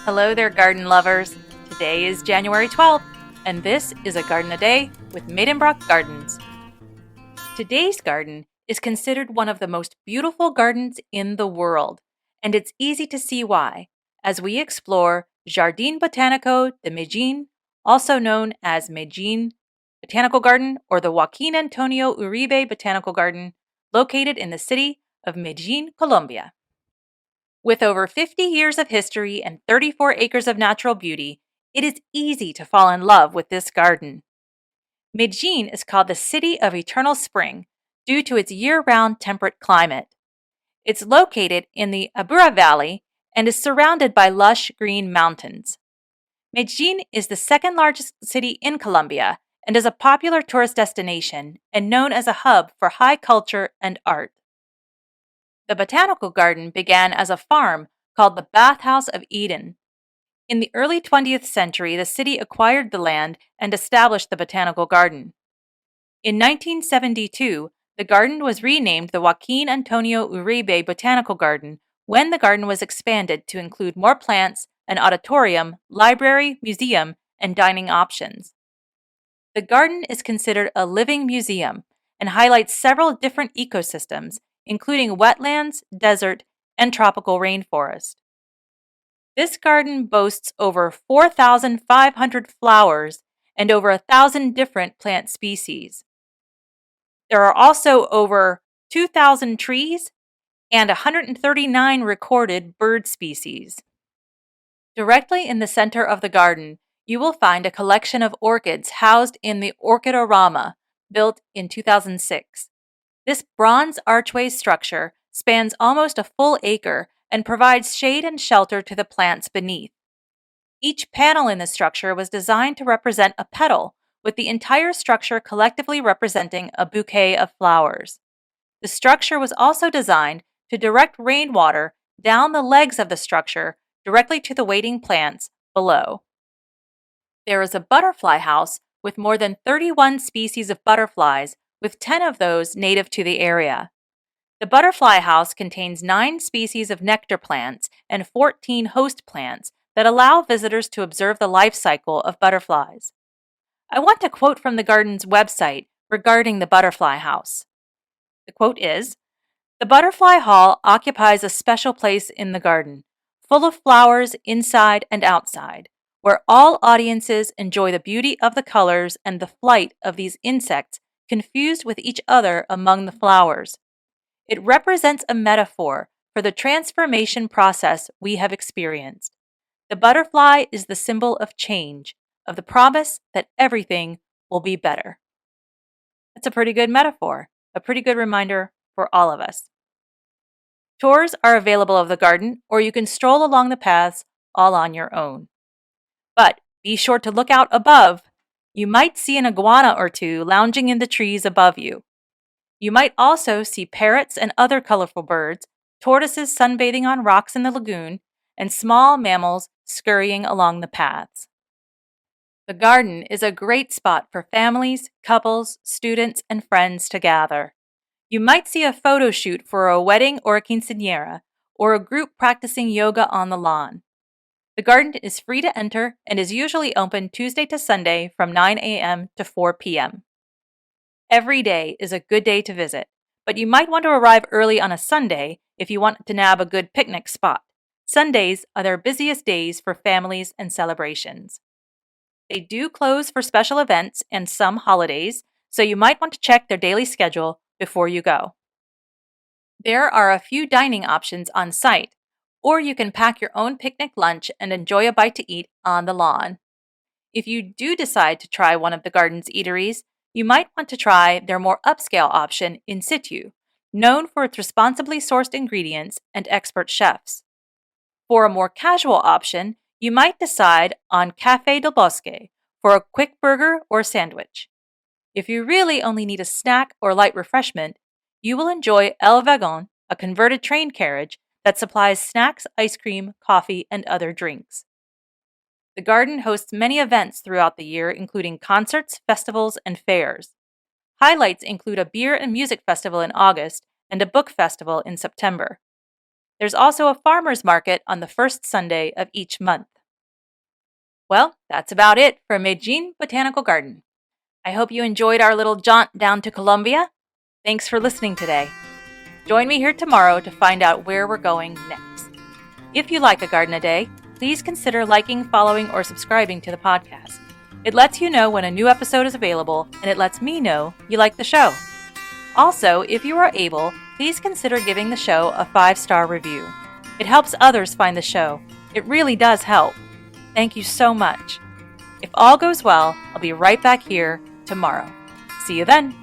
Hello there, garden lovers. Today is January 12th, and this is a Garden a Day with Maidenbrock Gardens. Today's garden is considered one of the most beautiful gardens in the world, and it's easy to see why, as we explore Jardín Botánico de Medellín, also known as Medellín Botanical Garden or the Joaquín Antonio Uribe Botanical Garden, located in the city of Medellín, Colombia. With over 50 years of history and 34 acres of natural beauty, it is easy to fall in love with this garden. Medellín is called the City of Eternal Spring due to its year-round temperate climate. It's located in the Aburrá Valley and is surrounded by lush green mountains. Medellín is the second largest city in Colombia and is a popular tourist destination and known as a hub for high culture and art. The botanical garden began as a farm called the Bathhouse of Eden. In the early 20th century, the city acquired the land and established the botanical garden. In 1972, the garden was renamed the Joaquín Antonio Uribe Botanical Garden when the garden was expanded to include more plants, an auditorium, library, museum, and dining options. The garden is considered a living museum and highlights several different ecosystems, including wetlands, desert, and tropical rainforest. This garden boasts over 4,500 flowers and over 1,000 different plant species. There are also over 2,000 trees and 139 recorded bird species. Directly in the center of the garden, you will find a collection of orchids housed in the Orchidorama, built in 2006. This bronze archway structure spans almost a full acre and provides shade and shelter to the plants beneath. Each panel in the structure was designed to represent a petal, with the entire structure collectively representing a bouquet of flowers. The structure was also designed to direct rainwater down the legs of the structure directly to the waiting plants below. There is a butterfly house with more than 31 species of butterflies, with 10 of those native to the area. The butterfly house contains 9 species of nectar plants and 14 host plants that allow visitors to observe the life cycle of butterflies. I want to quote from the garden's website regarding the butterfly house. The quote is, "The butterfly hall occupies a special place in the garden, full of flowers inside and outside, where all audiences enjoy the beauty of the colors and the flight of these insects confused with each other among the flowers. It represents a metaphor for the transformation process we have experienced. The butterfly is the symbol of change, of the promise that everything will be better." That's a pretty good metaphor, a pretty good reminder for all of us. Tours are available of the garden, or you can stroll along the paths all on your own. But be sure to look out above. You might see an iguana or two lounging in the trees above you. You might also see parrots and other colorful birds, tortoises sunbathing on rocks in the lagoon, and small mammals scurrying along the paths. The garden is a great spot for families, couples, students, and friends to gather. You might see a photo shoot for a wedding or a quinceañera, or a group practicing yoga on the lawn. The garden is free to enter and is usually open Tuesday to Sunday from 9 a.m. to 4 p.m. Every day is a good day to visit, but you might want to arrive early on a Sunday if you want to nab a good picnic spot. Sundays are their busiest days for families and celebrations. They do close for special events and some holidays, so you might want to check their daily schedule before you go. There are a few dining options on site, or you can pack your own picnic lunch and enjoy a bite to eat on the lawn. If you do decide to try one of the garden's eateries, you might want to try their more upscale option, In Situ, known for its responsibly sourced ingredients and expert chefs. For a more casual option, you might decide on Café del Bosque for a quick burger or sandwich. If you really only need a snack or light refreshment, you will enjoy El Vagón, a converted train carriage that supplies snacks, ice cream, coffee, and other drinks. The garden hosts many events throughout the year, including concerts, festivals, and fairs. Highlights include a beer and music festival in August and a book festival in September. There's also a farmers market on the first Sunday of each month. Well, that's about it for Medellín Botanical Garden. I hope you enjoyed our little jaunt down to Colombia. Thanks for listening today. Join me here tomorrow to find out where we're going next. If you like A Garden a Day, please consider liking, following, or subscribing to the podcast. It lets you know when a new episode is available, and it lets me know you like the show. Also, if you are able, please consider giving the show a 5-star review. It helps others find the show. It really does help. Thank you so much. If all goes well, I'll be right back here tomorrow. See you then.